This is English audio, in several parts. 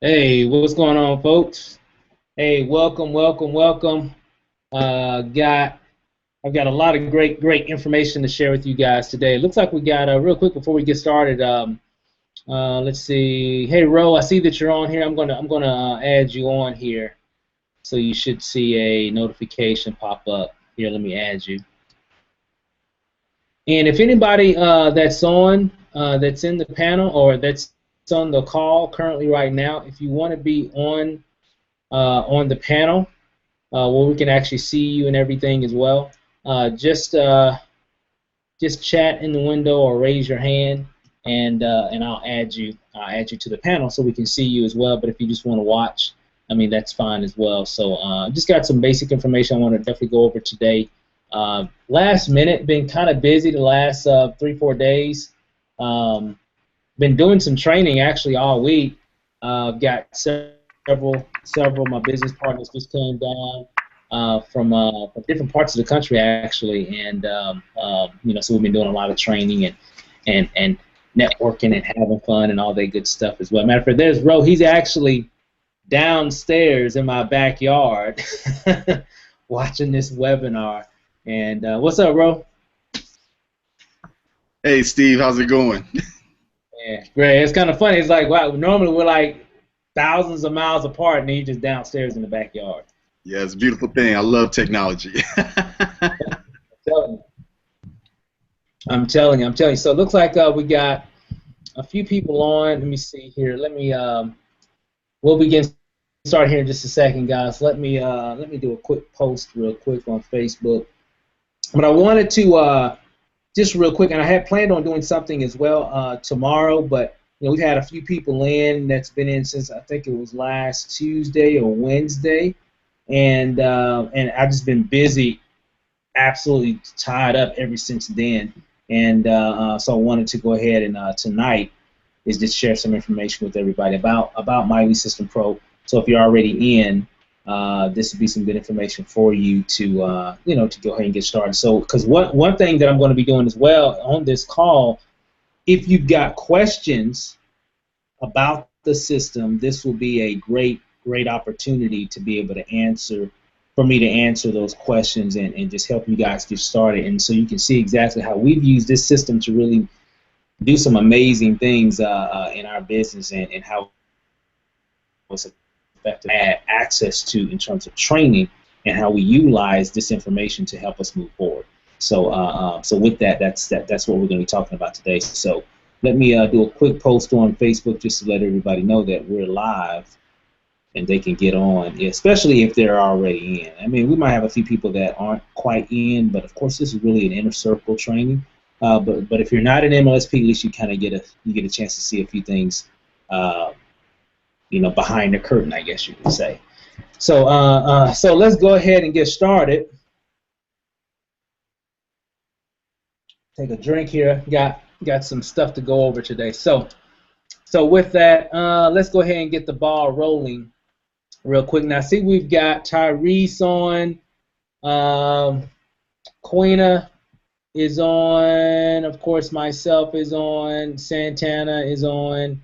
Hey, what's going on, folks? Hey, welcome, welcome, welcome. Got I've got a lot of great information to share with you guys today. It looks like we got real quick before we get started. Let's see. Hey, Ro, I see that you're on here. I'm gonna add you on here, so you should see a notification pop up. Here, let me add you. And if anybody that's in the panel or that's on the call currently right now, if you want to be on the panel where we can actually see you and everything as well. Uh, just uh, just chat in the window or raise your hand, and I'll add you. I'll add you to the panel so we can see you as well. But if you just want to watch, I mean that's fine as well. So just got some basic information I want to definitely go over today. Last minute, been kind of busy the last 3-4 days. Um, been doing some training actually all week. Got several of my business partners just came down from different parts of the country actually, and so we've been doing a lot of training and networking and having fun and all that good stuff as well. Matter of fact, there's Ro. He's actually downstairs in my backyard watching this webinar. And what's up, Ro? Hey Steve, how's it going? Yeah, great. It's kind of funny. It's like, wow, normally we're like thousands of miles apart, and he's just downstairs in the backyard. Yeah, it's a beautiful thing. I love technology. Telling I'm telling you. So it looks like we got a few people on. Let me see here. We'll begin start here in just a second, guys. Let me do a quick post real quick on Facebook. But I wanted to just real quick, and I had planned on doing something as well tomorrow, but we've had a few people in that's been in since I think it was last Tuesday or Wednesday, and I've just been busy, absolutely tied up ever since then, and so I wanted to go ahead and tonight is just share some information with everybody about My Elite System Pro. So if you're already in, this would be some good information for you to to go ahead and get started. So because one thing that I'm going to be doing as well on this call, if you've got questions about the system, this will be a great opportunity to be able to answer, for me to answer those questions and just help you guys get started. And so you can see exactly how we've used this system to really do some amazing things in our business and how it's effective add access to in terms of training and how we utilize this information to help us move forward. So with that, that's what we're going to be talking about today. So let me do a quick post on Facebook just to let everybody know that we're live and they can get on, especially if they're already in. I mean, we might have a few people that aren't quite in, but of course this is really an inner circle training. But if you're not an MLSP, at least you kind of get a chance to see a few things, behind the curtain, I guess you could say. So let's go ahead and get started. Take a drink here. Got some stuff to go over today. So with that, let's go ahead and get the ball rolling real quick. Now, see, we've got Tyrese on, Quina is on, of course, myself is on, Santana is on,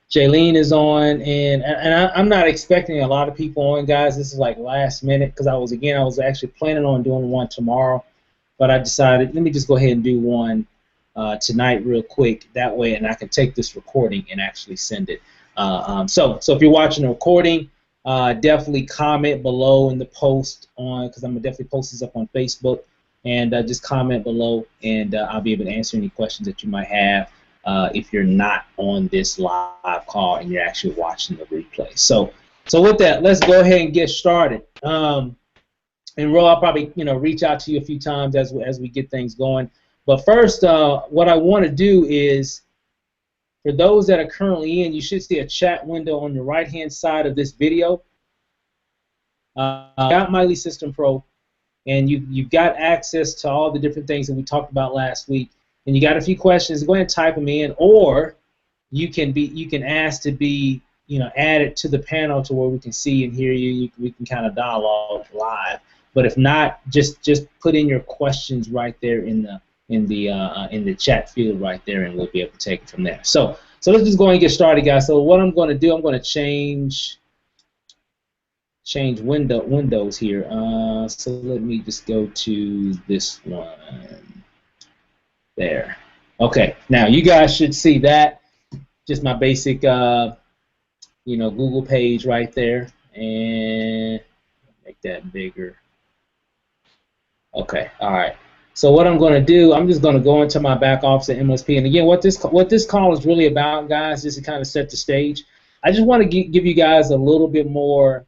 Jaylene is on, and I'm not expecting a lot of people on, guys. This is like last minute because I was actually planning on doing one tomorrow, but I decided let me just go ahead and do one tonight real quick. That way, and I can take this recording and actually send it. So if you're watching the recording, definitely comment below in the post on, because I'm gonna definitely post this up on Facebook, and just comment below, and I'll be able to answer any questions that you might have if you're not on this live call and you're actually watching the replay. So with that, let's go ahead and get started. And Ro, I'll probably reach out to you a few times as we get things going. But first, what I want to do is, for those that are currently in, you should see a chat window on the right-hand side of this video. Got My Elite System Pro, and you've got access to all the different things that we talked about last week. And you got a few questions, go ahead and type them in, or you can ask to be added to the panel to where we can see and hear you. We can kind of dialogue live. But if not, just put in your questions right there in the chat field right there, and we'll be able to take it from there. So So let's just go and get started, guys. So what I'm going to do, I'm going to change windows here. So let me just go to this one there. Okay, now you guys should see that. Just my basic, Google page right there, and make that bigger. Okay, all right. So what I'm going to do, I'm just going to go into my back office at MLSP. And again, what this call is really about, guys, just to kind of set the stage. I just want to give you guys a little bit more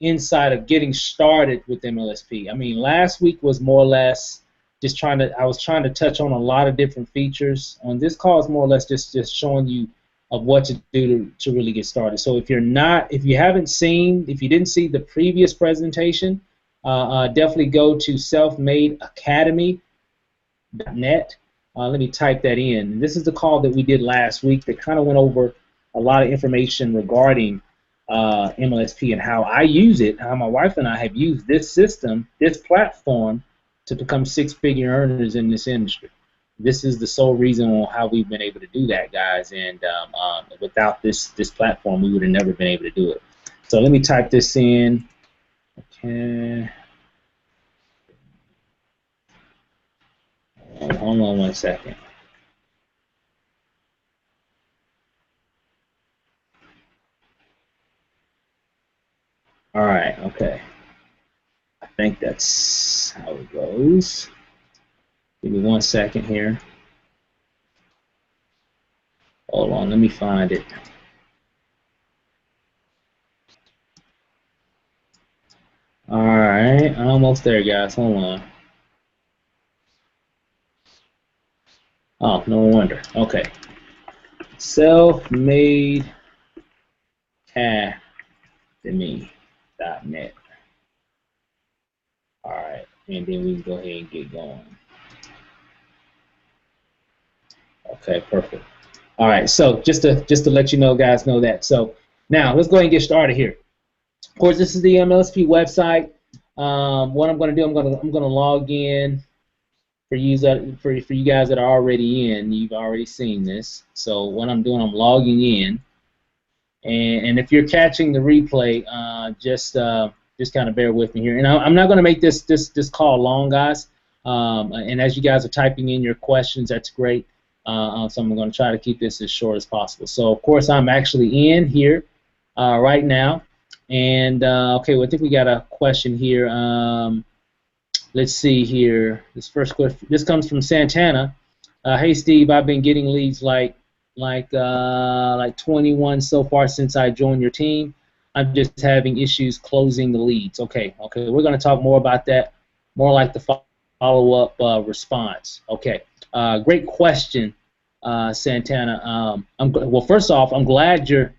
insight of getting started with MLSP. I mean, last week was more or less just I was trying to touch on a lot of different features. On this call, it's more or less just showing you of what to do to really get started. So if you didn't see the previous presentation, definitely go to selfmadeacademy.net. Let me type that in. This is the call that we did last week that kind of went over a lot of information regarding MLSP and how I use it, how my wife and I have used this system, this platform, to become six-figure earners in this industry. This is the sole reason on how we've been able to do that, guys. And without this platform, we would have never been able to do it. So let me type this in. Okay. Hold on one second. All right. Okay. I think that's how it goes. Give me 1 second here. Hold on, let me find it. All right, almost there, guys. Hold on. Oh, no wonder. Okay. Selfmadeacademy.net. All right, and then we can go ahead and get going. Okay, perfect. All right, so just to let you know, guys, know that. So now let's go ahead and get started here. Of course, this is the MLSP website. What I'm going to do, I'm going to log in for you guys that are already in. You've already seen this. So what I'm doing, I'm logging in, and if you're catching the replay, just kind of bear with me here. And I'm not going to make this call long, guys. And as you guys are typing in your questions, that's great. So I'm going to try to keep this as short as possible. So of course, I'm actually in here right now. And okay, well, I think we got a question here. Let's see here. This first question. This comes from Santana. Hey Steve, I've been getting leads like 21 so far since I joined your team. I'm just having issues closing the leads. Okay. We're going to talk more about that. More like the follow-up response. Okay. Great question, Santana. Well, first off, I'm glad you're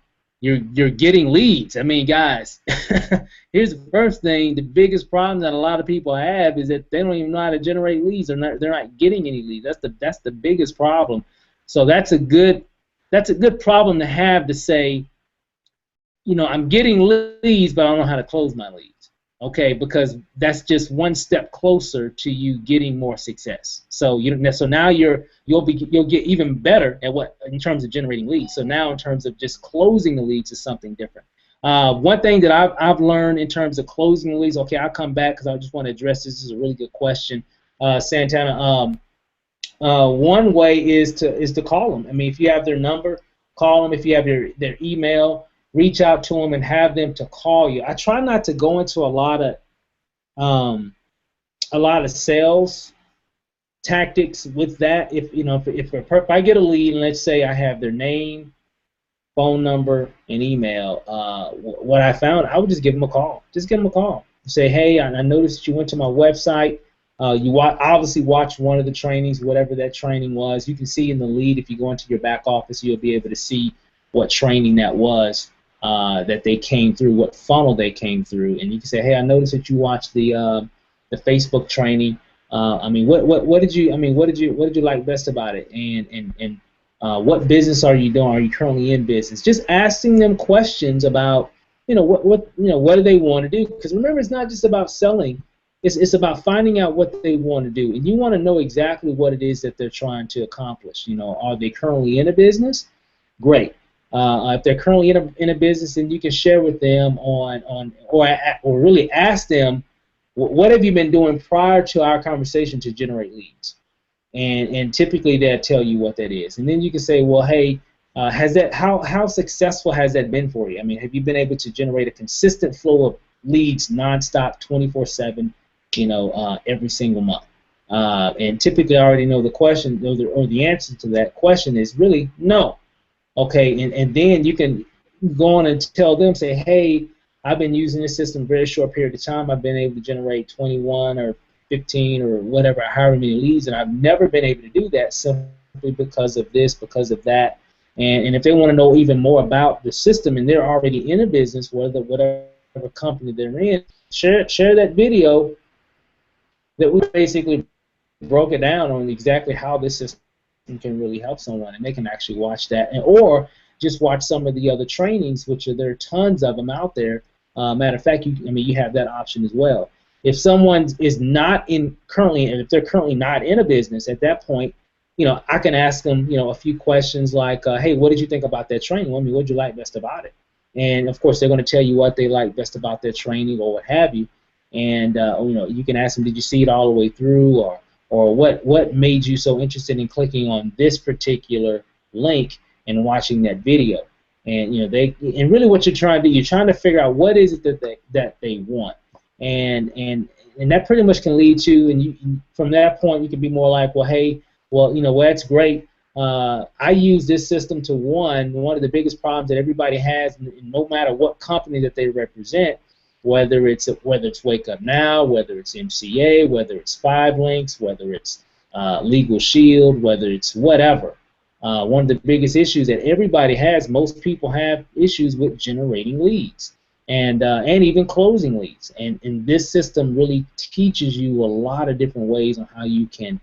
getting leads. I mean, guys, here's the first thing. The biggest problem that a lot of people have is that they don't even know how to generate leads. They're not getting any leads. That's the biggest problem. So that's a good problem to have, to say, I'm getting leads, but I don't know how to close my leads. Okay, because that's just one step closer to you getting more success. So now you'll get even better at in terms of generating leads. So now in terms of just closing the leads is something different. One thing that I've learned in terms of closing the leads. Okay, I'll come back because I just want to address this. This is a really good question, Santana. One way is to call them. I mean, if you have their number, call them. If you have their email, reach out to them and have them to call you. I try not to go into a lot of sales tactics with that. If I get a lead and let's say I have their name, phone number, and email, what I found, I would just give them a call. Just give them a call. Say, hey, I noticed that you went to my website. You obviously watched one of the trainings, whatever that training was. You can see in the lead, if you go into your back office, you'll be able to see what training that was. That they came through, what funnel they came through, and you can say, hey, I noticed that you watched the Facebook training. I mean, what did you like best about it, and what business are you doing? Are you currently in business? Just asking them questions about what do they want to do? Because remember, it's not just about selling. It's about finding out what they want to do, and you want to know exactly what it is that they're trying to accomplish. Are they currently in a business? great. If they're currently in a business, then you can share with them or really ask them, what have you been doing prior to our conversation to generate leads? And typically they'll tell you what that is. And then you can say, well, hey, how successful has that been for you? I mean, have you been able to generate a consistent flow of leads nonstop, 24/7, every single month? And typically I already know the question or the answer to that question is really no. Okay, and then you can go on and tell them, say, hey, I've been using this system a very short period of time. I've been able to generate 21 or 15 or whatever, however many leads, and I've never been able to do that simply because of this, because of that. And if they want to know even more about the system and they're already in a business, whatever company they're in, share that video that we basically broke it down on exactly how this system can really help someone, and they can actually watch that, or just watch some of the other trainings, which there are tons of them out there. Matter of fact, you have that option as well. If someone is not currently, and if they're currently not in a business, at that point, I can ask them, a few questions like, hey, what did you think about that training? I mean, what did you like best about it? And of course, they're going to tell you what they like best about their training or what have you. And you can ask them, did you see it all the way through, or what made you so interested in clicking on this particular link and watching that video? And and really what you're trying to do, you're trying to figure out what is it that they want, and that pretty much can lead to, and from that point you can be more like, well, hey, well, that's great. I use this system to one of the biggest problems that everybody has, no matter what company that they represent, whether it's Wake Up Now, whether it's MCA, whether it's 5links, whether it's Legal Shield, whether it's whatever. One of the biggest issues that everybody has, most people have issues with generating leads and even closing leads. And this system really teaches you a lot of different ways on how you can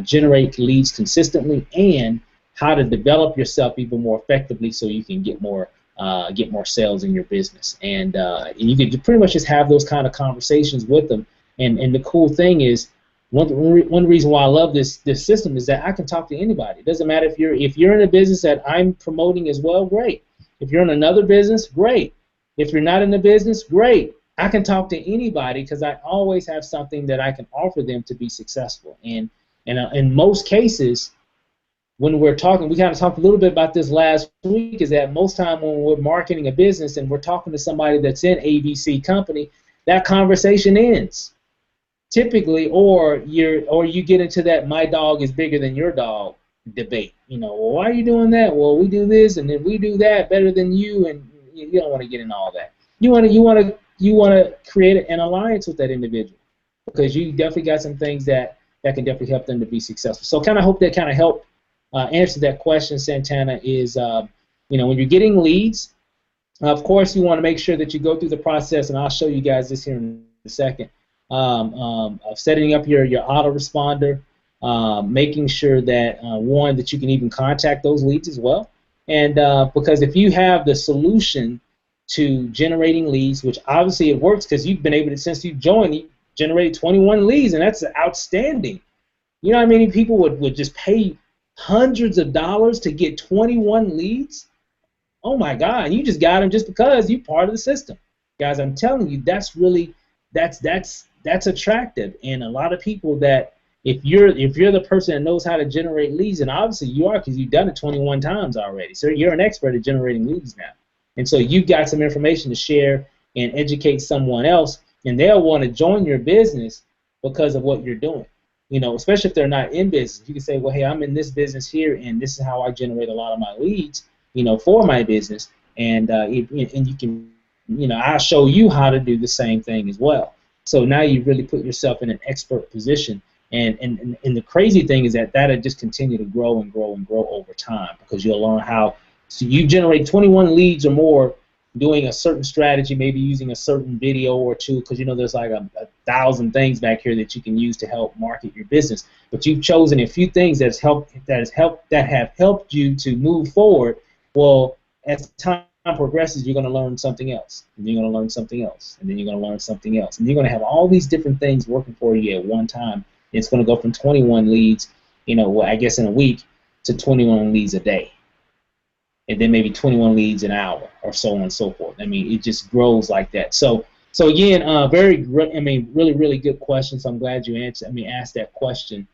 generate leads consistently and how to develop yourself even more effectively so you can get more sales in your business. And you can pretty much just have those kind of conversations with them. And the cool thing is, one reason why I love this system is that I can talk to anybody. It doesn't matter if you're in a business that I'm promoting as well, great. If you're in another business, great. If you're not in the business, great. I can talk to anybody because I always have something that I can offer them to be successful. And in most cases, when we're talking, we kind of talked a little bit about this last week, is that most time when we're marketing a business and we're talking to somebody that's in ABC company, that conversation ends typically, or you get into that my dog is bigger than your dog debate. Well, why are you doing that? Well, we do this and then we do that better than you, and you don't want to get into all that. You want to create an alliance with that individual because you definitely got some things that can definitely help them to be successful. So kind of hope that kind of helped answer that question, Santana. Is when you're getting leads, of course you want to make sure that you go through the process, and I'll show you guys this here in a second, of setting up your autoresponder, making sure that one, that you can even contact those leads as well, and because if you have the solution to generating leads, which obviously it works because you've been able to, since you've joined, you generated 21 leads, and that's outstanding. You know how many people would just pay hundreds of dollars to get 21 leads? Oh my God, you just got them just because you're part of the system. Guys, I'm telling you, that's attractive. And a lot of people that, if you're the person that knows how to generate leads, and obviously you are because you've done it 21 times already, so you're an expert at generating leads now. And so you've got some information to share and educate someone else, and they'll want to join your business because of what you're doing. Especially if they're not in business. You can say, well, hey, I'm in this business here, and this is how I generate a lot of my leads, for my business, and you can, I'll show you how to do the same thing as well. So now you really put yourself in an expert position, and the crazy thing is that'll just continue to grow and grow and grow over time because you'll learn how. So you generate 21 leads or more doing a certain strategy, maybe using a certain video or two, because there's like a 1,000 things back here that you can use to help market your business. But you've chosen a few things that have helped you to move forward. Well, as time progresses, you're going to learn something else, and you're going to learn something else, and then you're going to learn something else, and you're going to have all these different things working for you at one time. It's going to go from 21 leads, I guess in a week, to 21 leads a day. and then maybe 21 leads an hour, or so on and so forth. I mean, it just grows like that. So again, really, really good question. So I'm glad you asked that question.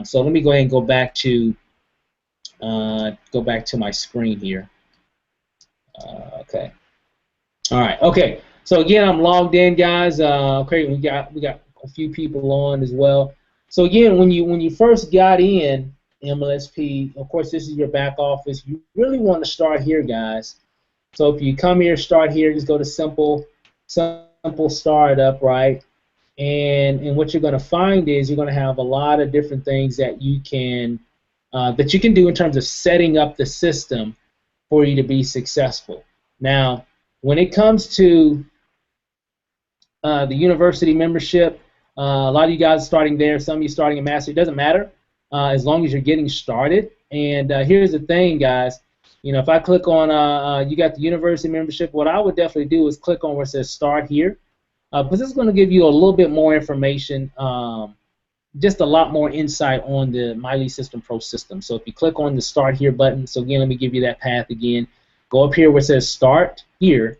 So let me go ahead and go back to my screen here. Okay. All right. Okay. So again, I'm logged in, guys. Okay, we got a few people on as well. So again, when you first got in MLSP, of course, this is your back office. You really want to start here, guys. So if you come here, start here, just go to simple startup, right? And what you're going to find is you're going to have a lot of different things that you can do in terms of setting up the system for you to be successful. Now, when it comes to the university membership, a lot of you guys are starting there, some of you starting a master. It doesn't matter as long as you're getting started. And here's the thing, guys. You know, if I click on you got the university membership, what I would definitely do is click on where it says start here, because it's going to give you a little bit more information, just a lot more insight on the My Lead System Pro system. So if you click on the start here button, so again, let me give you that path again. Go up here where it says start here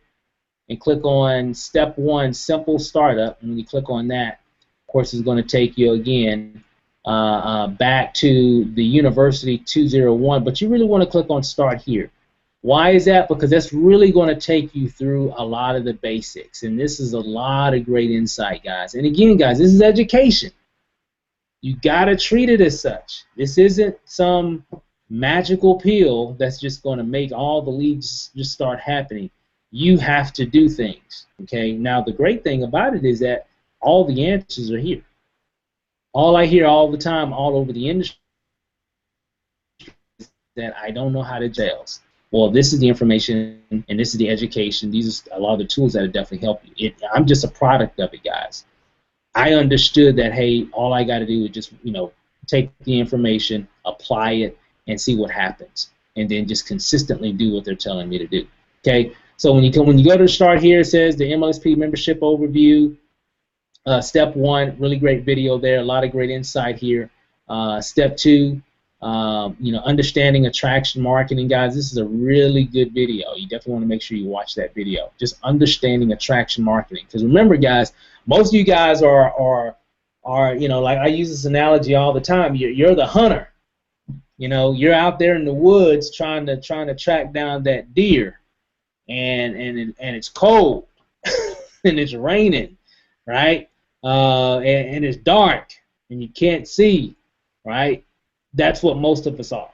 and click on step 1, simple startup. And when you click on that, of course, it's going to take you again back to the University 201. But you really want to click on start here. Why is that? Because that's really going to take you through a lot of the basics. And this is a lot of great insight, guys. And again, guys, this is education. You got to treat it as such. This isn't some magical pill that's just going to make all the leads just start happening. You have to do things, okay? Now, the great thing about it is that all the answers are here. All I hear all the time all over the industry is that I don't know how to sales. Well, this is the information, and this is the education. These are a lot of the tools that will definitely help you. I'm just a product of it, guys. I understood that, hey, all I got to do is just, take the information, apply it, and see what happens, and then just consistently do what they're telling me to do. Okay. So when you go to start here, it says the MLSP membership overview. Step 1, really great video there, a lot of great insight here. Step 2, understanding attraction marketing, guys. This is a really good video. You definitely want to make sure you watch that video. Just understanding attraction marketing, because remember, guys, most of you guys are like I use this analogy all the time. You're the hunter. You're out there in the woods trying to track down that deer, and it's cold and it's raining, right? And it's dark and you can't see, right? That's what most of us are.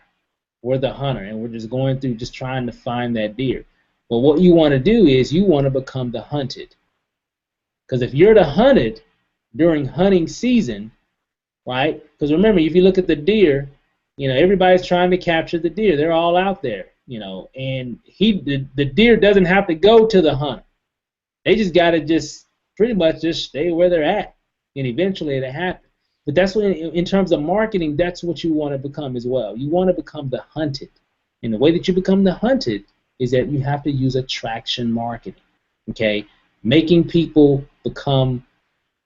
We're the hunter, and we're just going through just trying to find that deer. But what you want to do is you want to become the hunted. Because if you're the hunted during hunting season, right? Because remember, if you look at the deer, everybody's trying to capture the deer. They're all out there, and the deer doesn't have to go to the hunt. They just got to pretty much just stay where they're at, and eventually it'll happen. But that's what, in terms of marketing, that's what you want to become as well. You want to become the hunted. And the way that you become the hunted is that you have to use attraction marketing, okay? Making people become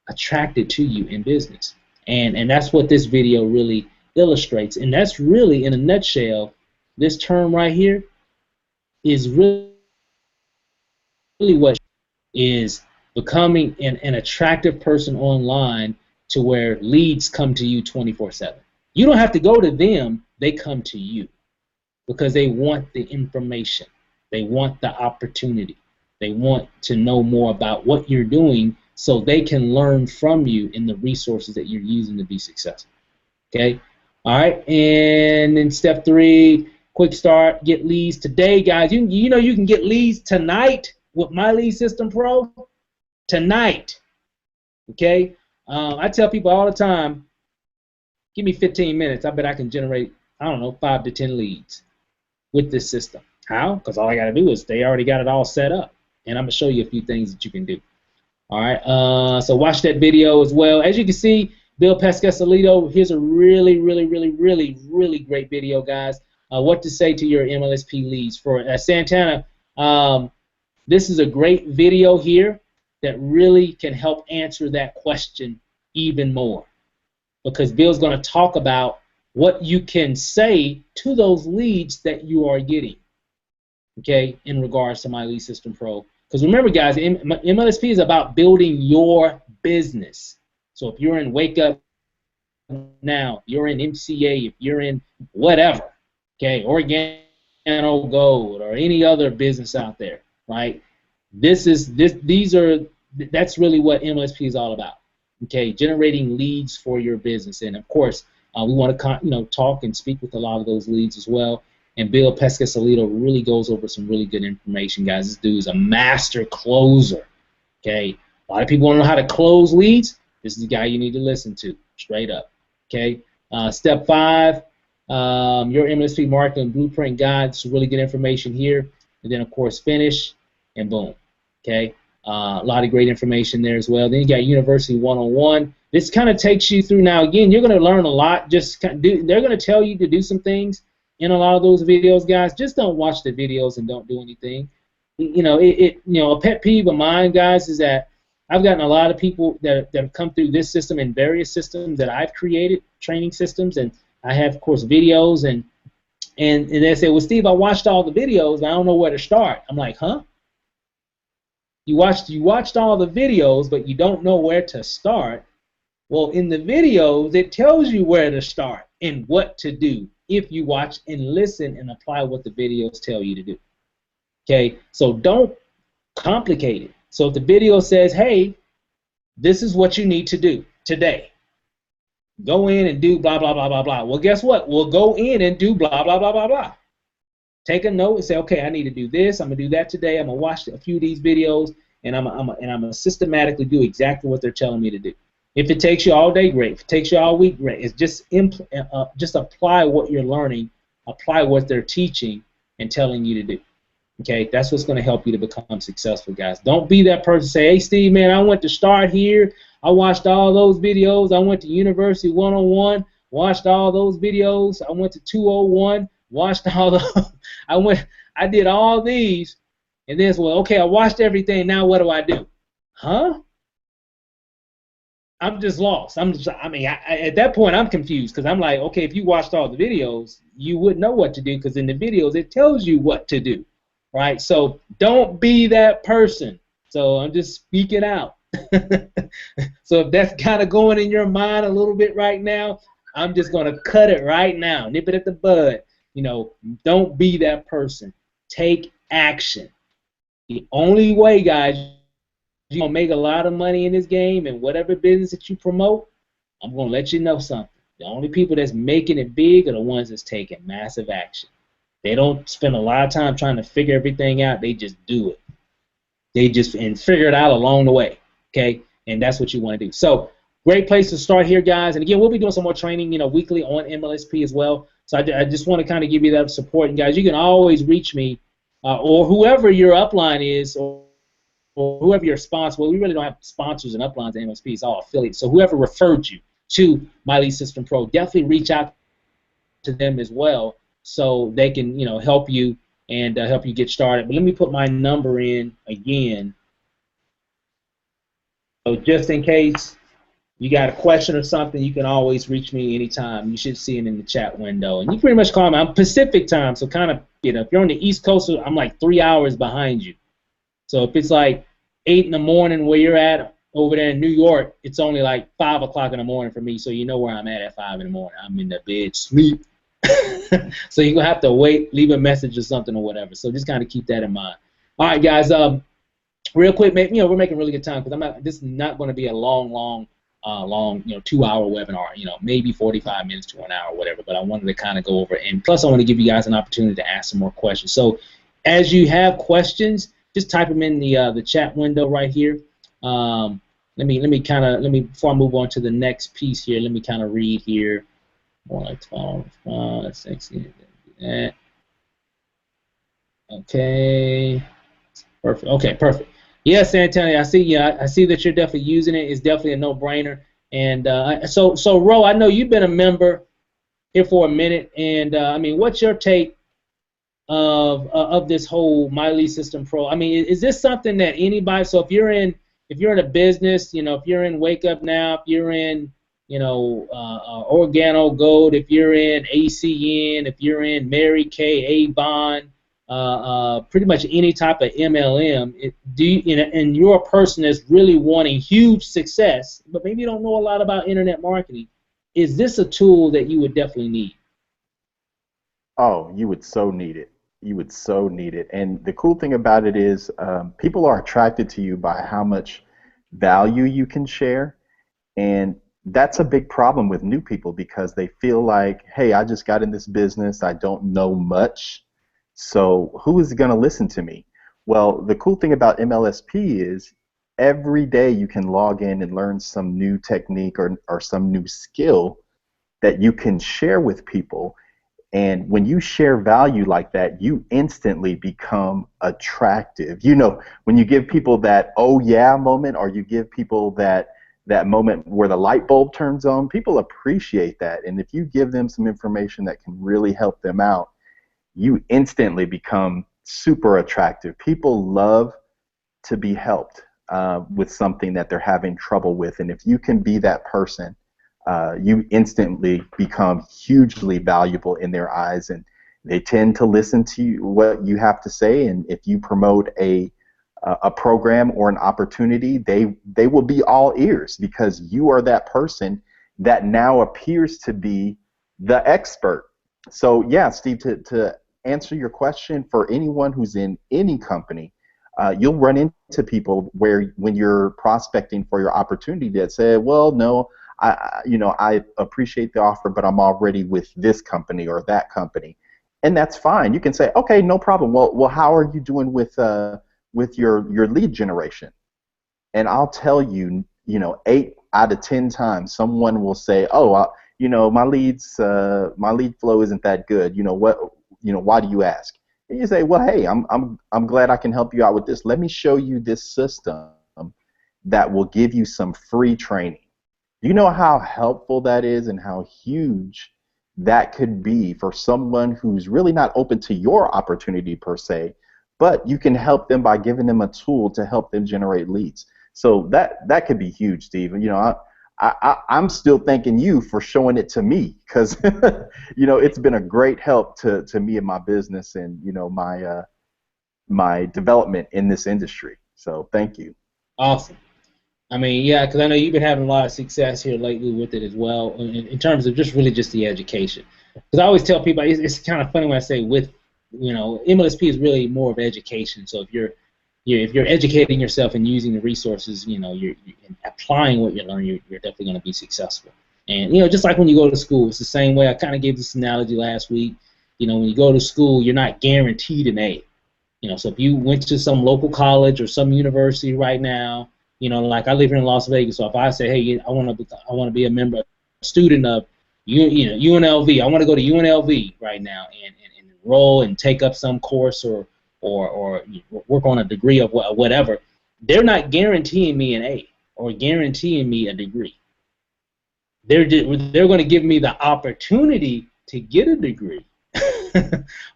attracted to you in business. And that's what this video really illustrates. And that's really, in a nutshell, this term right here is really what is becoming an attractive person online to where leads come to you 24/7. You don't have to go to them, they come to you because they want the information. They want the opportunity. They want to know more about what you're doing so they can learn from you in the resources that you're using to be successful. Okay? All right, and then step 3, quick start, get leads today, guys. You can get leads tonight with My Lead System Pro. Tonight, okay? I tell people all the time, give me 15 minutes. I bet I can generate, 5 to 10 leads with this system. How? Because all I got to do is they already got it all set up, and I'm going to show you a few things that you can do. All right, so watch that video as well. As you can see, Bill Pescasolito, here's a really, really, really, really, really great video, guys. What to say to your MLSP leads. For Santana, this is a great video here that really can help answer that question even more, because Bill's going to talk about what you can say to those leads that you are getting. okay, in regards to My Lead System Pro. Because remember, guys, MLSP is about building your business. So if you're in Wake Up Now, you're in MCA, if you're in whatever, okay, Organo Gold or any other business out there, right? That's really what MLSP is all about. Okay, generating leads for your business, and of course, we want to talk and speak with a lot of those leads as well. And Bill Pescasolito really goes over some really good information, guys. This dude is a master closer. Okay, a lot of people want to know how to close leads. This is the guy you need to listen to, straight up. Okay, step 5, your MLSP marketing blueprint guide. Some really good information here, and then of course finish, and boom. Okay, a lot of great information there as well. Then you got University 101. This kind of takes you through. Now again, you're going to learn a lot. They're going to tell you to do some things in a lot of those videos, guys. Just don't watch the videos and don't do anything. A pet peeve of mine, guys, is that I've gotten a lot of people that have come through this system and various systems that I've created, training systems, and I have, of course, videos, and they say, well, Steve, I watched all the videos, and I don't know where to start. I'm like, huh? You watched all the videos, but you don't know where to start. Well, in the videos, it tells you where to start and what to do if you watch and listen and apply what the videos tell you to do. Okay, so don't complicate it. So if the video says, hey, this is what you need to do today, go in and do blah, blah, blah, blah, blah. Well, guess what? We'll go in and do blah, blah, blah, blah, blah. Take a note and say, okay, I need to do this. I'm going to do that today. I'm going to watch a few of these videos, and I'm going to systematically do exactly what they're telling me to do. If it takes you all day, great. If it takes you all week, great. It's just apply what you're learning, apply what they're teaching and telling you to do. Okay, that's what's going to help you to become successful, guys. Don't be that person say, hey, Steve, man, I went to start here. I watched all those videos. I went to University 101, watched all those videos. I went to 201, watched all the I did all these, and then, well, okay, I watched everything. Now what do I do? Huh? I'm just lost. At that point, I'm confused because I'm like, okay, if you watched all the videos, you would know what to do because in the videos, it tells you what to do. Right, so don't be that person. So I'm just speaking out. So if that's kind of going in your mind a little bit right now, I'm just going to cut it right now, nip it at the bud. Don't be that person. Take action. The only way, guys, you're going to make a lot of money in this game and whatever business that you promote, I'm going to let you know something. The only people that's making it big are the ones that's taking massive action. They don't spend a lot of time trying to figure everything out. They just do it. They just figure it out along the way. Okay, and that's what you want to do. So great place to start here, guys. And again, we'll be doing some more training, weekly on MLSP as well. So I just want to kind of give you that support. And guys, you can always reach me or whoever your upline is, or whoever your sponsor. Well, we really don't have sponsors and uplines at MLSP. It's all affiliates. So whoever referred you to My Lead System Pro, definitely reach out to them as well, so they can, help you and help you get started. But let me put my number in again. So just in case you got a question or something, you can always reach me anytime. You should see it in the chat window. And you pretty much call me. I'm Pacific time, so kind of, if you're on the East Coast, I'm like 3 hours behind you. So if it's like 8 in the morning where you're at over there in New York, it's only like 5 o'clock in the morning for me, so you know where I'm at 5 in the morning. I'm in the bed, sleep. So you're going to have to wait, leave a message or something or whatever. So just kind of keep that in mind. All right, guys, real quick, we're making really good time because this is not going to be a long 2-hour webinar, maybe 45 minutes to an hour, whatever, but I wanted to kind of go over it. And plus I want to give you guys an opportunity to ask some more questions. So as you have questions, just type them in the chat window right here. Before I move on to the next piece here, let me kind of read here. More like 12, 16, that. Okay, perfect. Okay, perfect. Yes, Antonio, I see. Yeah, I see that you're definitely using it. It's definitely a no-brainer. And so Ro, I know you've been a member here for a minute, and what's your take of this whole My Lead System Pro? Is this something that anybody? So if you're in a business, if you're in Wake Up Now, if you're in Organo Gold, if you're in ACN, if you're in Mary Kay, Avon, pretty much any type of MLM, and you're a person that's really wanting huge success, but maybe you don't know a lot about internet marketing, is this a tool that you would definitely need? Oh, you would so need it. You would so need it. And the cool thing about it is people are attracted to you by how much value you can share. And that's a big problem with new people because they feel like, hey, I just got in this business. I don't know much. So who is going to listen to me? Well, the cool thing about MLSP is every day you can log in and learn some new technique or some new skill that you can share with people. And when you share value like that, you instantly become attractive. You know, when you give people that oh yeah moment, or you give people that moment where the light bulb turns on, people appreciate that. And if you give them some information that can really help them out, you instantly become super attractive. People love to be helped with something that they're having trouble with. And if you can be that person, you instantly become hugely valuable in their eyes, and they tend to listen to what you have to say. And if you promote a program or an opportunity, they will be all ears because you are that person that now appears to be the expert. So yeah, Steve, to answer your question, for anyone who's in any company, you'll run into people where when you're prospecting for your opportunity that say, well, no, I appreciate the offer, but I'm already with this company or that company, and that's fine. You can say, okay, no problem. Well, how are you doing with your lead generation? And I'll tell you, 8 out of 10 times, someone will say, oh, my lead flow isn't that good. Why do you ask? And you say, well, hey, I'm glad I can help you out with this. Let me show you this system that will give you some free training. You know how helpful that is and how huge that could be for someone who's really not open to your opportunity per se, but you can help them by giving them a tool to help them generate leads. So that could be huge, Steve. I'm still thanking you for showing it to me because it's been a great help to me and my business and my development in this industry. So thank you. Awesome. I mean, yeah, because I know you've been having a lot of success here lately with it as well, in terms of just the education. Because I always tell people, it's kind of funny when I say MLSP is really more of education. So if you're educating yourself and using the resources, you're applying what you learn, you're definitely going to be successful. And just like when you go to school, it's the same way. I kind of gave this analogy last week. When you go to school, you're not guaranteed an A. So if you went to some local college or some university right now. Like I live here in Las Vegas, so if I say, hey, I want to be a student of, UNLV, I want to go to UNLV right now and enroll and take up some course or work on a degree of whatever, they're not guaranteeing me an A or guaranteeing me a degree. They're going to give me the opportunity to get a degree,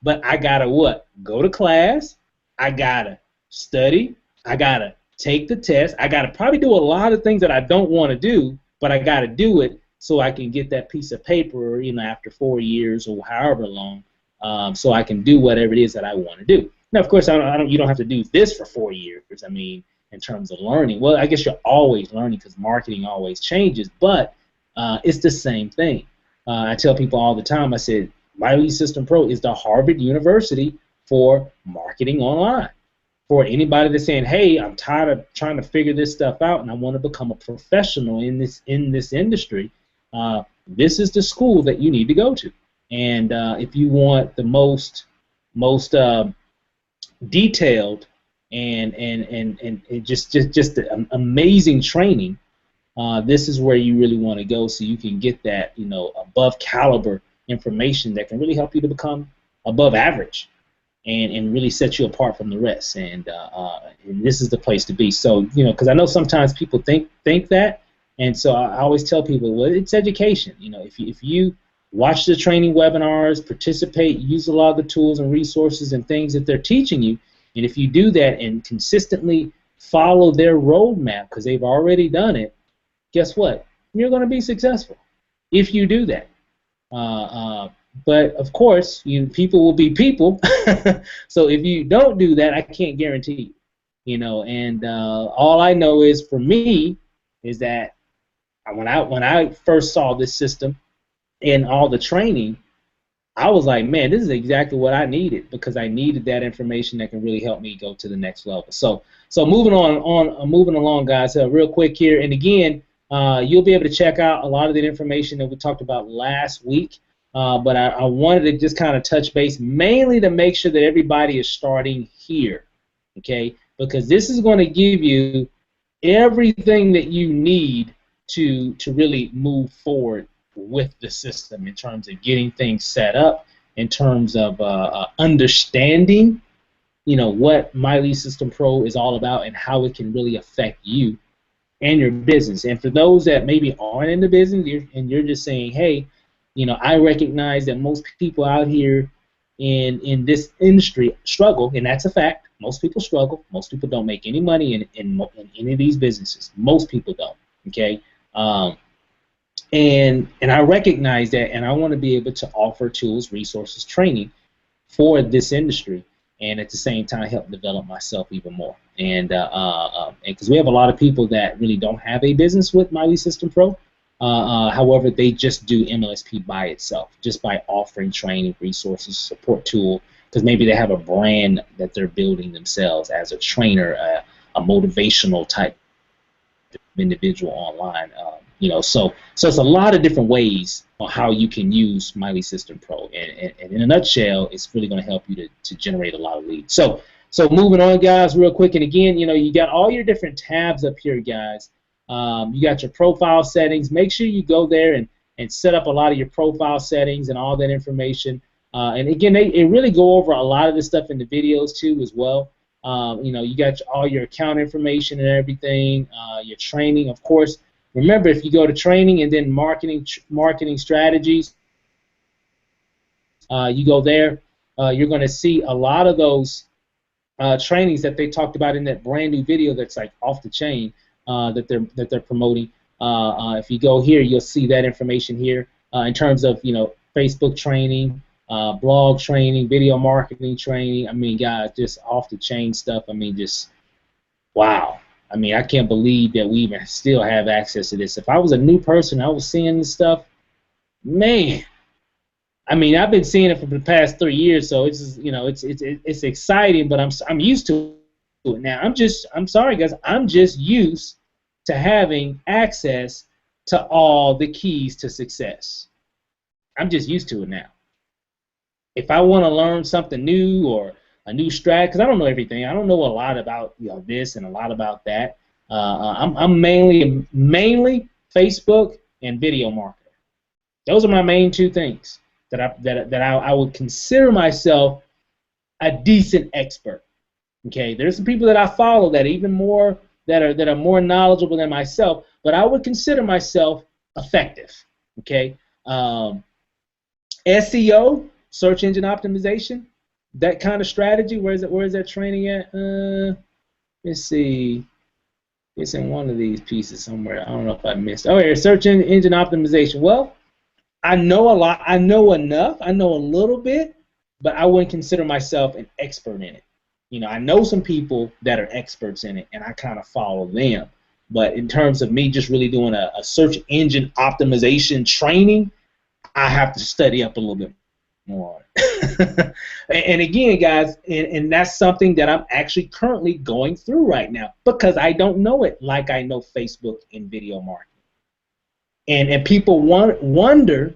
but I gotta what? Go to class. I gotta study. I gotta take the test. I got to probably do a lot of things that I don't want to do, but I got to do it so I can get that piece of paper, after 4 years or however long, so I can do whatever it is that I want to do. Now, of course, you don't have to do this for 4 years. I mean, in terms of learning. Well, I guess you're always learning because marketing always changes, but it's the same thing. I tell people all the time, I said, My Lead System Pro is the Harvard University for marketing online. For anybody that's saying, hey, I'm tired of trying to figure this stuff out and I want to become a professional in this industry, this is the school that you need to go to. And if you want the most detailed and just amazing training, this is where you really want to go so you can get that above caliber information that can really help you to become above average. And really set you apart from the rest, and this is the place to be. So because I know sometimes people think that, and so I always tell people, well, it's education. If you watch the training webinars, participate, use a lot of the tools and resources and things that they're teaching you, and if you do that and consistently follow their roadmap because they've already done it, guess what? You're going to be successful if you do that. But of course, people will be people. So if you don't do that, I can't guarantee you. And all I know is for me is that when I first saw this system and all the training, I was like, man, this is exactly what I needed, because I needed that information that can really help me go to the next level. So moving along, guys, real quick here, and again, you'll be able to check out a lot of the information that we talked about last week. But I wanted to just kind of touch base, mainly to make sure that everybody is starting here, okay? Because this is going to give you everything that you need to really move forward with the system in terms of getting things set up, in terms of understanding, what My Lead System Pro is all about and how it can really affect you and your business. And for those that maybe aren't in the business and you're just saying, hey, I recognize that most people out here in this industry struggle, and that's a fact. Most people struggle. Most people don't make any money in any of these businesses. Most people don't. Okay. And I recognize that, and I want to be able to offer tools, resources, training for this industry, and at the same time help develop myself even more. And because we have a lot of people that really don't have a business with My Lead System Pro, however, they just do MLSP by itself, just by offering training, resources, support tool, because maybe they have a brand that they're building themselves as a trainer, a motivational type individual online. So it's a lot of different ways on how you can use My Lead System Pro, and in a nutshell, it's really going to help you to generate a lot of leads. So moving on, guys, real quick, and again, you got all your different tabs up here, guys. You got your profile settings. Make sure you go there and set up a lot of your profile settings and all that information. And again, they really go over a lot of this stuff in the videos too as well. You got all your account information and everything, your training, of course. Remember, if you go to training and then marketing strategies, you go there, you're going to see a lot of those trainings that they talked about in that brand new video that's like off the chain that they're promoting. If you go here, you'll see that information here in terms of Facebook training, blog training, video marketing training. I mean, guys, just off the chain stuff. I mean, just wow. I mean, I can't believe that we even still have access to this. If I was a new person, I was seeing this stuff, man. I mean, I've been seeing it for the past 3 years, so it's just, it's exciting, but I'm used to it now. I'm sorry, guys. I'm just used to having access to all the keys to success. I'm just used to it now. If I want to learn something new or a new strat, because I don't know everything. I don't know a lot about this and a lot about that. I'm mainly Facebook and video marketing. Those are my main two things that I would consider myself a decent expert. Okay, there's some people that I follow that even more that are more knowledgeable than myself, but I would consider myself effective. Okay, SEO, search engine optimization. That kind of strategy, where is that training at? Let's see. It's in one of these pieces somewhere. I don't know if I missed. Oh, here, search engine optimization. Well, I know a lot. I know enough. I know a little bit, but I wouldn't consider myself an expert in it. I know some people that are experts in it, and I kind of follow them. But in terms of me just really doing a search engine optimization training, I have to study up a little bit more. And again, guys, and that's something that I'm actually currently going through right now because I don't know it like I know Facebook and video marketing. And people wonder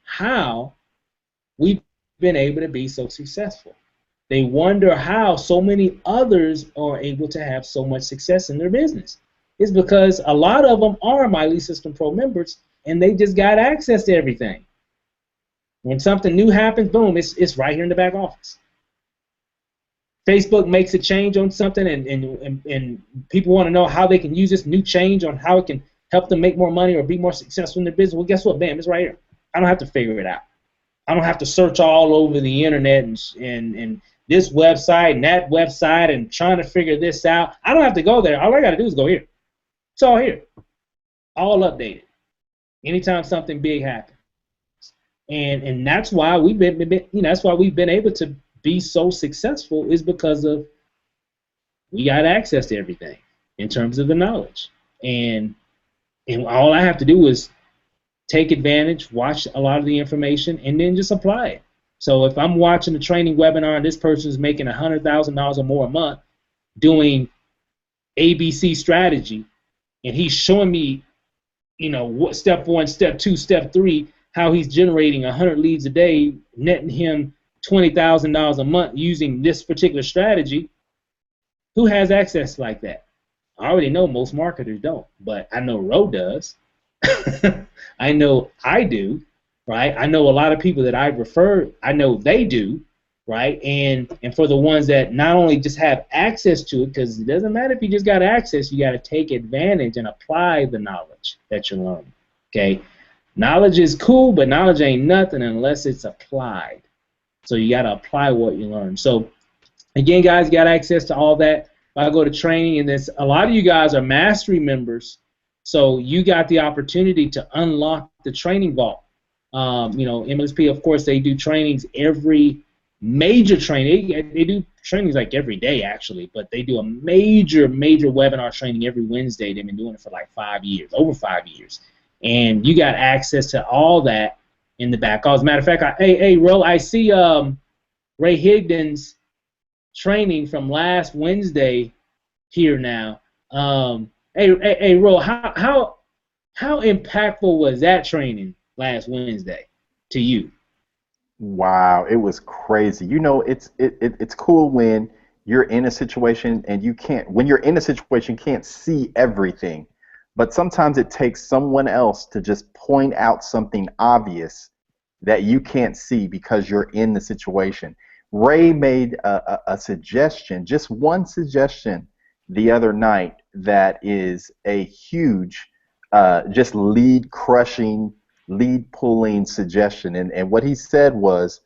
how we've been able to be so successful. They wonder how so many others are able to have so much success in their business. It's because a lot of them are My Lead System Pro members, and they just got access to everything. When something new happens, boom, it's right here in the back office. Facebook makes a change on something, and people want to know how they can use this new change on how it can help them make more money or be more successful in their business. Well, guess what? Bam, it's right here. I don't have to figure it out. I don't have to search all over the internet and this website and that website and trying to figure this out. I don't have to go there. All I got to do is go here. It's all here. All updated. Anytime something big happens. and that's why that's why we've been able to be so successful, is because of we got access to everything in terms of the knowledge, and all I have to do is take advantage, watch a lot of the information, and then just apply it. So if I'm watching a training webinar and this person's making $100,000 or more a month doing ABC strategy, and he's showing me, what step 1, step 2, step 3, how he's generating 100 leads a day, netting him $20,000 a month using this particular strategy, who has access like that? I already know most marketers don't, but I know Ro does. I know I do, right? I know a lot of people that I've referred, I know they do, right? And for the ones that not only just have access to it, because it doesn't matter if you just got access, you got to take advantage and apply the knowledge that you're learning, okay? Knowledge is cool, but knowledge ain't nothing unless it's applied. So you got to apply what you learn. So again, guys, you got access to all that. I go to training, and a lot of you guys are mastery members, so you got the opportunity to unlock the training vault. MLSP, of course, they do trainings every major training. They do trainings like every day, actually, but they do a major webinar training every Wednesday. They've been doing it for like 5 years, over 5 years, and you got access to all that in the back. As a matter of fact, hey, Ro, I see Ray Higdon's training from last Wednesday here now. Hey, Ro, how impactful was that training last Wednesday to you? Wow, it was crazy. It's cool when you're in a situation and you can't see everything. But sometimes it takes someone else to just point out something obvious that you can't see because you're in the situation. Ray made a suggestion, just one suggestion the other night that is a huge, just lead-crushing, lead-pulling suggestion. And what he said was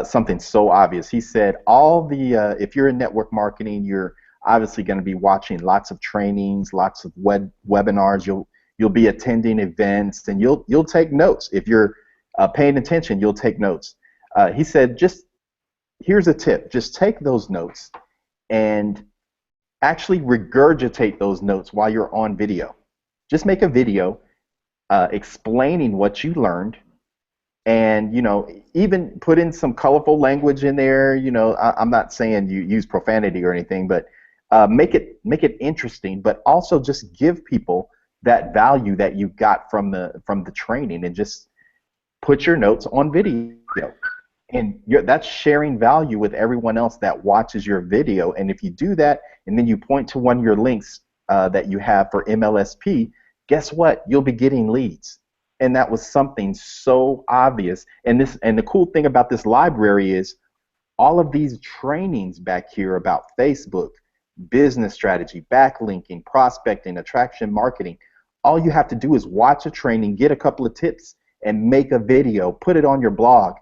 something so obvious. He said, if you're in network marketing, you're obviously going to be watching lots of trainings, lots of webinars. You'll be attending events, and you'll take notes. If you're paying attention, you'll take notes. He said, here's a tip. Just take those notes and actually regurgitate those notes while you're on video. Just make a video explaining what you learned, and even put in some colorful language in there. I'm not saying you use profanity or anything, but make it interesting, but also just give people that value that you got from the training, and just put your notes on video. And that's sharing value with everyone else that watches your video. And if you do that, and then you point to one of your links that you have for MLSP, guess what? You'll be getting leads. And that was something so obvious. And the cool thing about this library is all of these trainings back here about Facebook, business strategy, backlinking, prospecting, attraction marketing. All you have to do is watch a training, get a couple of tips, and make a video, put it on your blog,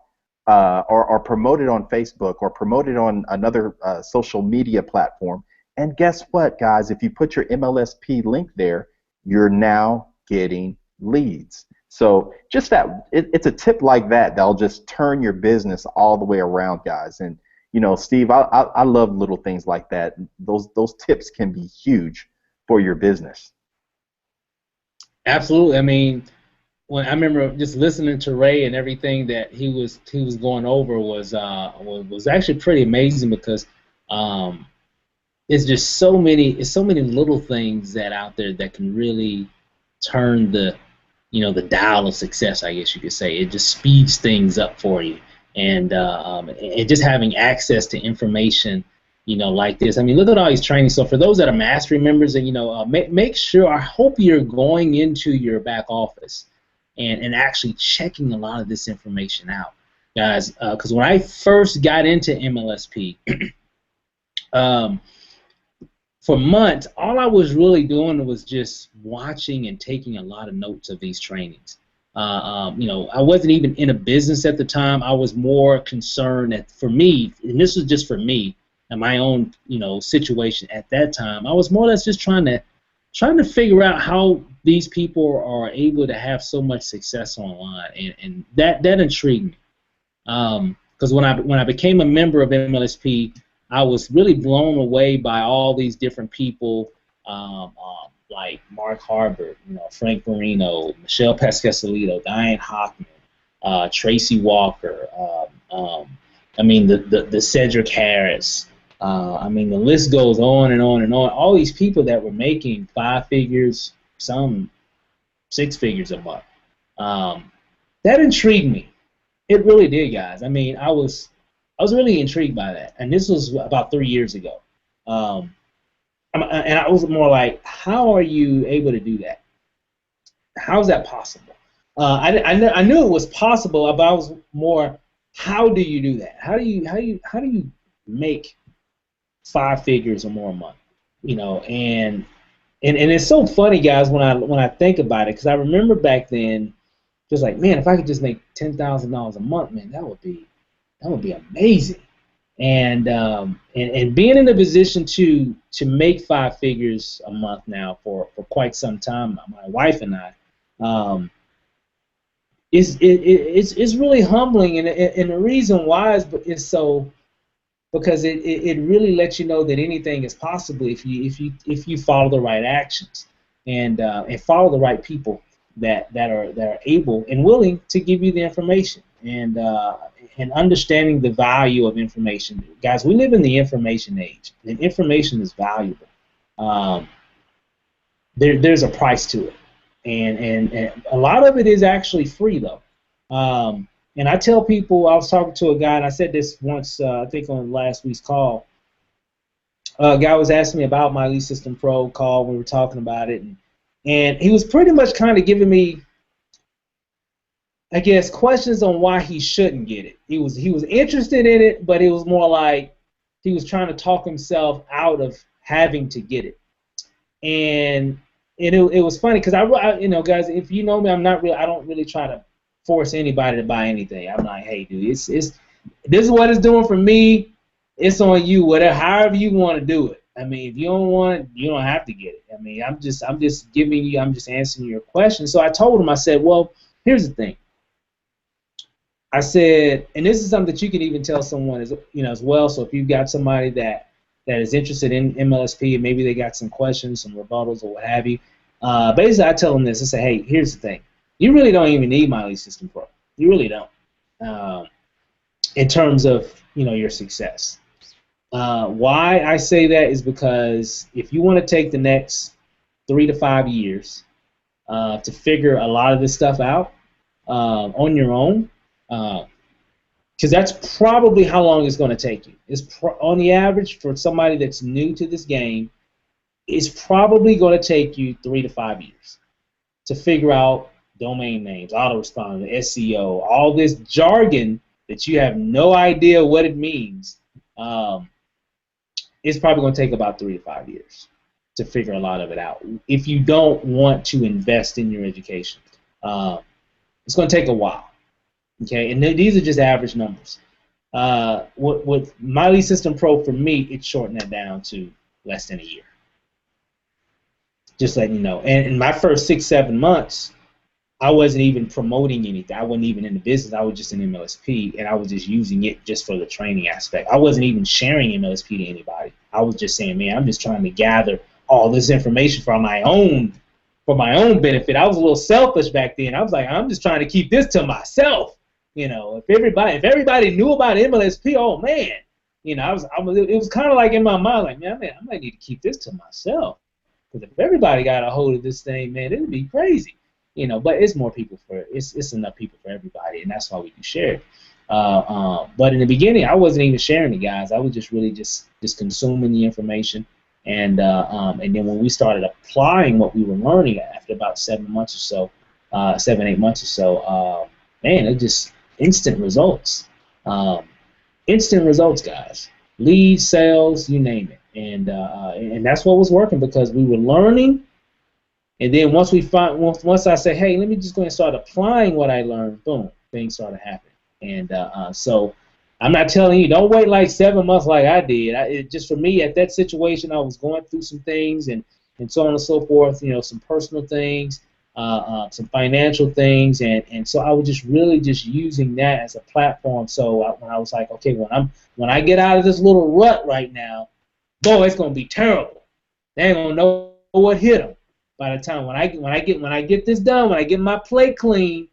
or promote it on Facebook, or promote it on another social media platform. And guess what, guys? If you put your MLSP link there, you're now getting leads. So just it's a tip like that'll just turn your business all the way around, guys. And Steve, I love little things like that. Those tips can be huge for your business. Absolutely. I mean, when I remember just listening to Ray and everything that he was going over was actually pretty amazing, because it's just so many little things that out there that can really turn the dial of success, I guess you could say. It just speeds things up for you, and just having access to information like this. I mean, look at all these trainings. So for those that are mastery members, and make sure, I hope you're going into your back office and actually checking a lot of this information out, guys. Because when I first got into MLSP, for months, all I was really doing was just watching and taking a lot of notes of these trainings. I wasn't even in a business at the time. I was more concerned that, for me, and this was just for me and my own situation at that time, I was more or less just trying to trying to figure out how these people are able to have so much success online, and that intrigued me. Because when I became a member of MLSP, I was really blown away by all these different people, like Mark Harbert, Frank Marino, Michelle Pescasolito, Diane Hockman, Tracy Walker. I mean the Cedric Harris. I mean the list goes on and on and on. All these people that were making 5 figures, some 6 figures a month. That intrigued me. It really did, guys. I mean, I was really intrigued by that, and this was about 3 years ago. And I was more like, how are you able to do that? How is that possible? I knew it was possible, but I was more, how do you do that? How do you make 5 figures or more a month? And it's so funny, guys, when I think about it, because I remember back then, just like, man, if I could just make $10,000 a month, man, that would be amazing. And being in a position to make 5 figures a month now for quite some time, my wife and I, it's really humbling, and the reason why is so because it really lets you know that anything is possible if you follow the right actions and follow the right people that are able and willing to give you the information and understanding the value of information. Guys, we live in the information age, and information is valuable. There's a price to it, and a lot of it is actually free though. And I tell people, I was talking to a guy, and I said this once, I think on last week's call. A guy was asking me about my Elite System Pro call. We were talking about it, and he was pretty much kind of giving me, I guess, questions on why he shouldn't get it. He was interested in it, but it was more like he was trying to talk himself out of having to get it. And it was funny because I guys, if you know me, I don't really try to force anybody to buy anything. I'm like, hey, dude, this is what it's doing for me. It's on you, whatever, however you want to do it. I mean, if you don't want it, you don't have to get it. I mean, I'm just answering your question. So I told him, I said, well, here's the thing. I said, and this is something that you can even tell someone as well. So if you've got somebody that is interested in MLSP and maybe they got some questions, some rebuttals, or what have you, basically I tell them this. I say, hey, here's the thing. You really don't even need my Elite System Pro. You really don't. In terms of your success. Why I say that is because if you want to take the next 3 to 5 years to figure a lot of this stuff out on your own, because that's probably how long it's going to take you. On the average, for somebody that's new to this game, it's probably going to take you 3 to 5 years to figure out domain names, autoresponder, SEO, all this jargon that you have no idea what it means. It's probably going to take about 3 to 5 years to figure a lot of it out. If you don't want to invest in your education, it's going to take a while. Okay, and these are just average numbers. With my Elite System Pro, for me, it shortened that down to less than a year. Just letting you know. And in my first 6-7 months, I wasn't even promoting anything. I wasn't even in the business. I was just in MLSP, and I was just using it just for the training aspect. I wasn't even sharing MLSP to anybody. I was just saying, man, I'm just trying to gather all this information for my own benefit. I was a little selfish back then. I was like, I'm just trying to keep this to myself. If everybody knew about MLSP, oh man, it was kind of like in my mind, like, man, I might need to keep this to myself, because if everybody got a hold of this thing, man, it'd be crazy. But it's more people it's enough people for everybody, and that's why we can share it. But in the beginning, I wasn't even sharing it, guys. I was just really just consuming the information, and then when we started applying what we were learning after about 7 months or so, 7-8 months or so, man, it just instant results. Instant results, guys. Leads, sales, you name it, and that's what was working, because we were learning. And then once I say, hey, let me just go and start applying what I learned, boom, things started happening. And so I'm not telling you, don't wait like 7 months like I did. Just for me, at that situation, I was going through some things, and and so on and so forth. Some personal things, some financial things, and so I was just really just using that as a platform. So when I was like, okay, when I get out of this little rut right now, boy, it's gonna be terrible. They ain't gonna know what hit them. By the time when I get this done, when I get my plate clean,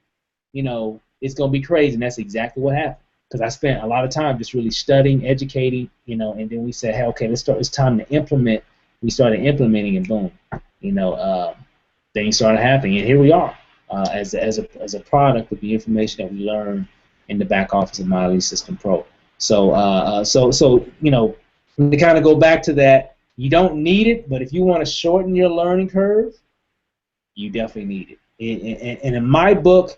it's gonna be crazy. And that's exactly what happened. Because I spent a lot of time just really studying, educating, and then we said, hey, okay, let's start. It's time to implement. We started implementing, and boom, things started happening, and here we are as a product of the information that we learned in the back office of MLSP System Pro. So to kind of go back to that, you don't need it, but if you want to shorten your learning curve, you definitely need it. And in my book,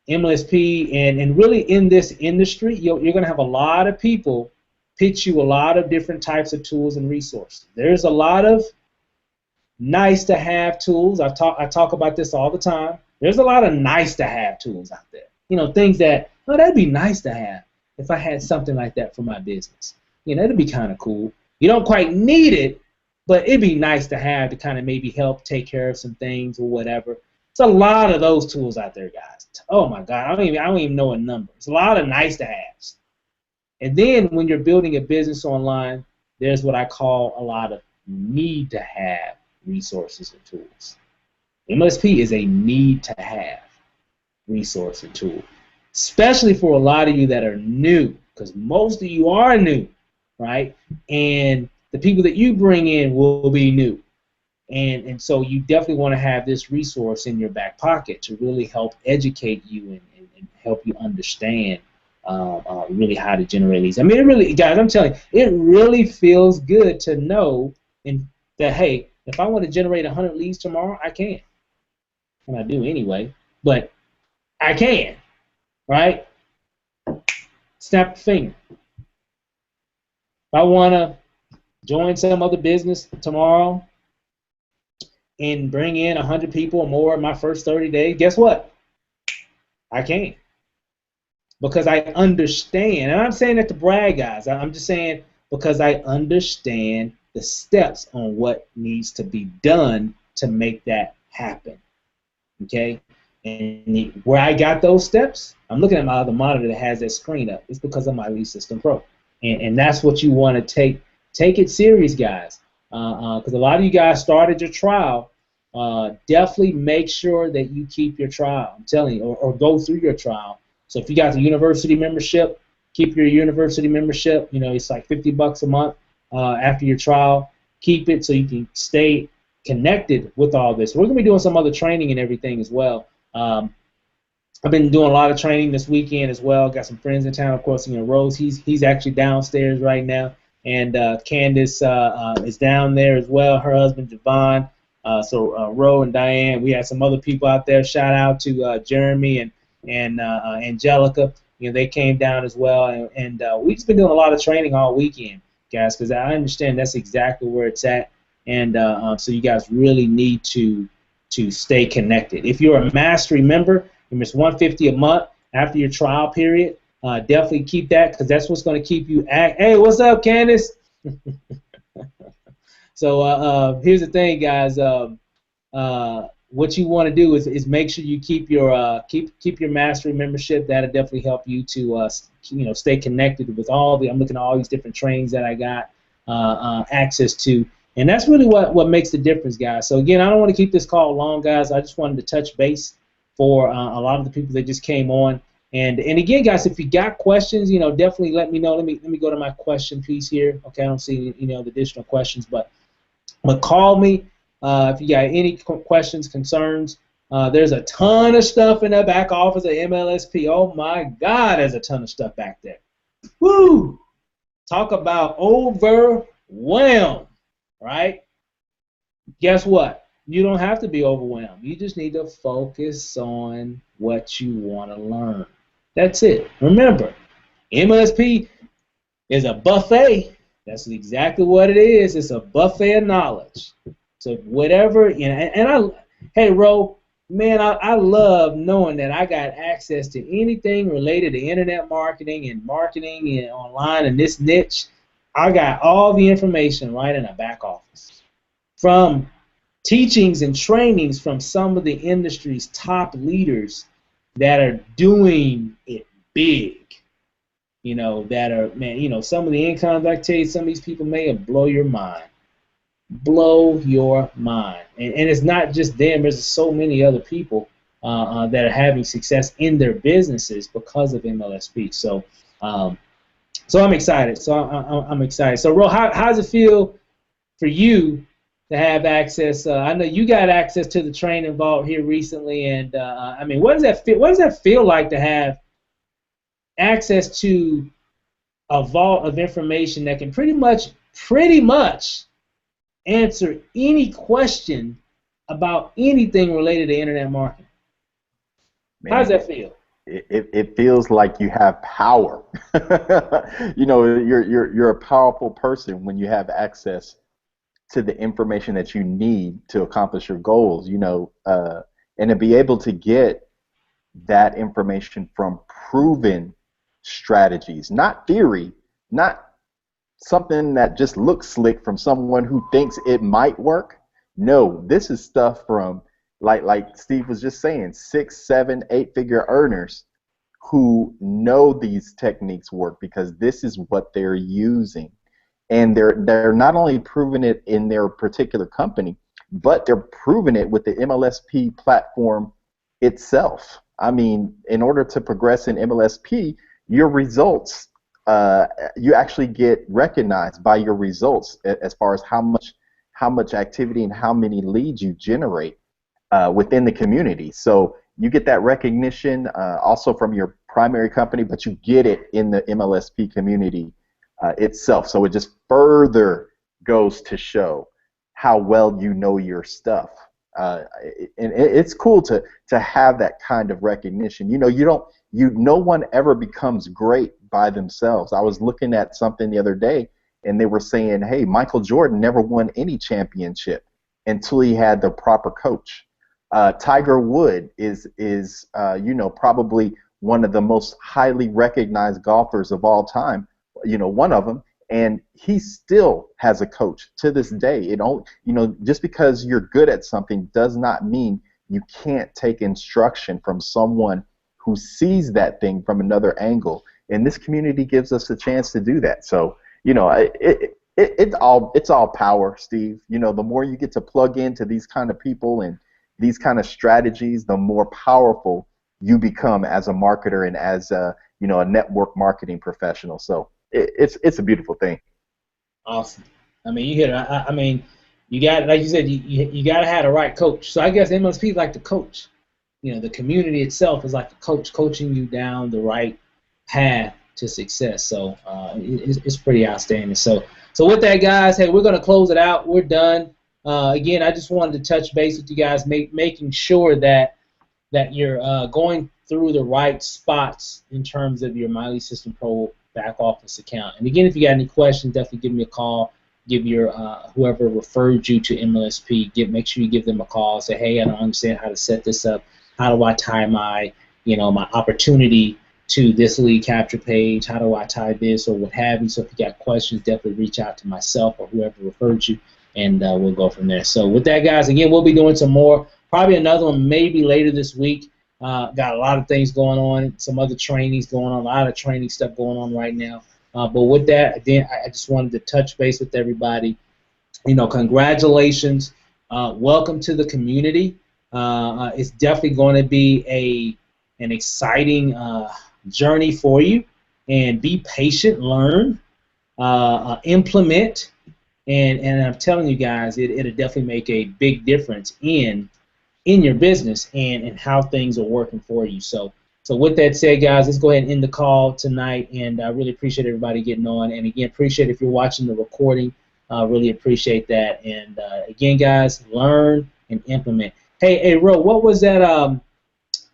MLSP, and really in this industry, you're going to have a lot of people pitch you a lot of different types of tools and resources. There's a lot of nice to have tools. I talk about this all the time. There's a lot of nice to have tools out there. Things that, that'd be nice to have if I had something like that for my business. It'd be kind of cool. You don't quite need it, but it'd be nice to have to kind of maybe help take care of some things or whatever. It's a lot of those tools out there, guys. Oh my God, I don't even know a number. It's a lot of nice to haves. And then when you're building a business online, there's what I call a lot of need to have resources and tools. MLSP is a need to have resource and tool, especially for a lot of you that are new, because most of you are new, right? And the people that you bring in will be new. And so you definitely want to have this resource in your back pocket to really help educate you and help you understand really how to generate leads. I mean, it really, guys, I'm telling you, it really feels good to know that, hey, if I want to generate 100 leads tomorrow, I can. And I do anyway, but I can, right? Snap the finger. If I want to join some other business tomorrow and bring in 100 people or more in my first 30 days, guess what? I can. Because I understand, and I'm saying that to brag, guys. I'm just saying because I understand the steps on what needs to be done to make that happen. Okay? And where I got those steps, I'm looking at my other monitor that has that screen up. It's because of MLSP System Pro. And that's what you want to take it serious, guys. Because a lot of you guys started your trial. Definitely make sure that you keep your trial. I'm telling you, or go through your trial. So if you got the university membership, keep your university membership. It's like $50 a month after your trial. Keep it so you can stay connected with all this. We're going to be doing some other training and everything as well. I've been doing a lot of training this weekend as well. Got some friends in town, of course. Rose, he's actually downstairs right now, and Candace is down there as well. Her husband Javon. So Ro and Diane. We had some other people out there. Shout out to Jeremy and Angelica. They came down as well, and we've just been doing a lot of training all weekend, guys, because I understand that's exactly where it's at, and so you guys really need to stay connected. If you're a Mastery member, it's $150 a month after your trial period. Definitely keep that, because that's what's going to keep you Hey, what's up, Candace? So here's the thing, guys. What you want to do is make sure you keep your keep your Mastery membership. That'll definitely help you to stay connected with all the. I'm looking at all these different trainings that I got access to, and that's really what makes the difference, guys. So again, I don't want to keep this call long, guys. I just wanted to touch base for a lot of the people that just came on, and again, guys, if you got questions, definitely let me know. Let me go to my question piece here. Okay, I don't see the additional questions, but call me. If you got any questions, concerns, there's a ton of stuff in the back office of MLSP. Oh my God, there's a ton of stuff back there. Woo! Talk about overwhelmed, right? Guess what? You don't have to be overwhelmed. You just need to focus on what you want to learn. That's it. Remember, MLSP is a buffet. That's exactly what it is. It's a buffet of knowledge. So whatever, hey, Ro, man, I love knowing that I got access to anything related to internet marketing and online and this niche. I got all the information right in the back office, from teachings and trainings from some of the industry's top leaders that are doing it big. That are, man, some of the incomes, I tell you, some of these people may blow your mind. Blow your mind. And it's not just them. There's so many other people that are having success in their businesses because of MLSP. So I'm excited. I'm excited. So, Ro, how does it feel for you to have access? I know you got access to the training vault here recently, and I mean, what does that feel? What does that feel like to have access to a vault of information that can pretty much answer any question about anything related to internet marketing? Man, How does that feel? It feels like you have power. You're a powerful person when you have access to the information that you need to accomplish your goals. And to be able to get that information from proven strategies, not theory, not something that just looks slick from someone who thinks it might work. No, this is stuff from, like Steve was just saying, 6, 7, 8-figure earners who know these techniques work because this is what they're using. And they're not only proving it in their particular company, but they're proving it with the MLSP platform itself. I mean, in order to progress in MLSP, your results, you actually get recognized by your results as far as how much activity and how many leads you generate within the community. So you get that recognition also from your primary company, but you get it in the MLSP community itself. So it just further goes to show how well you know your stuff. And it's cool to have that kind of recognition. No one ever becomes great by themselves. I was looking at something the other day, and they were saying, hey, Michael Jordan never won any championship until he had the proper coach. Tiger Woods is probably one of the most highly recognized golfers of all time. One of them, and he still has a coach to this day. Just because you're good at something does not mean you can't take instruction from someone who sees that thing from another angle. And this community gives us a chance to do that. So, it's all power, Steve. The more you get to plug into these kind of people and these kind of strategies, the more powerful you become as a marketer and as a network marketing professional. So it's a beautiful thing. Awesome. I mean, you hit it. I mean, you got, like you said, you got to have the right coach. So I guess MLSP is like the coach. The community itself is like the coach, coaching you down the right path to success. So it's pretty outstanding. So with that, guys, hey, we're going to close it out. We're done. Again, I just wanted to touch base with you guys, making sure that you're going through the right spots in terms of your Miley System Pro back office account. And again, if you got any questions, definitely give me a call. Give your whoever referred you to MLSP. Make sure you give them a call. Say, hey, I don't understand how to set this up. How do I tie my my opportunity to this lead capture page? How do I tie this or what have you? So if you got questions, definitely reach out to myself or whoever referred you, and we'll go from there. So with that, guys, again, we'll be doing some more. Probably another one maybe later this week. Got a lot of things going on, some other trainings going on, a lot of training stuff going on right now. But with that, again, I just wanted to touch base with everybody. Congratulations. Welcome to the community. It's definitely going to be an exciting journey for you. And be patient, learn, implement, and I'm telling you guys, it'll definitely make a big difference in your business and how things are working for you. So with that said, guys, let's go ahead and end the call tonight. And I really appreciate everybody getting on. And again, appreciate if you're watching the recording. Really appreciate that. And again, guys, learn and implement. Hey, Ro, what was that?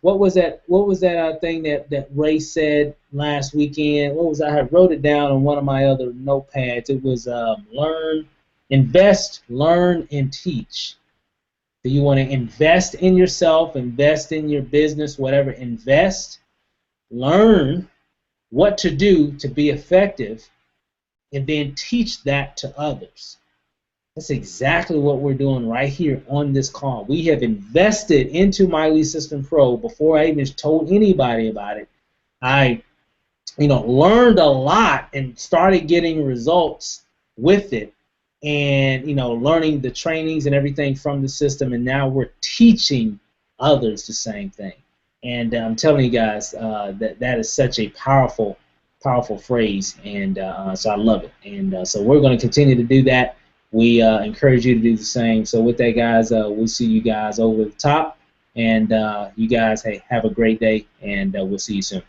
What was that thing that Ray said last weekend? What was I wrote it down on one of my other notepads. It was invest, learn, and teach. So you want to invest in yourself, invest in your business, whatever. Invest, learn what to do to be effective, and then teach that to others. That's exactly what we're doing right here on this call. We have invested into My Lead System Pro before I even told anybody about it. I, learned a lot and started getting results with it, and learning the trainings and everything from the system, and now we're teaching others the same thing. And I'm telling you guys that is such a powerful, powerful phrase, and so I love it. And so we're going to continue to do that. We encourage you to do the same. So with that, guys, we'll see you guys over the top, and you guys, hey, have a great day, and we'll see you soon.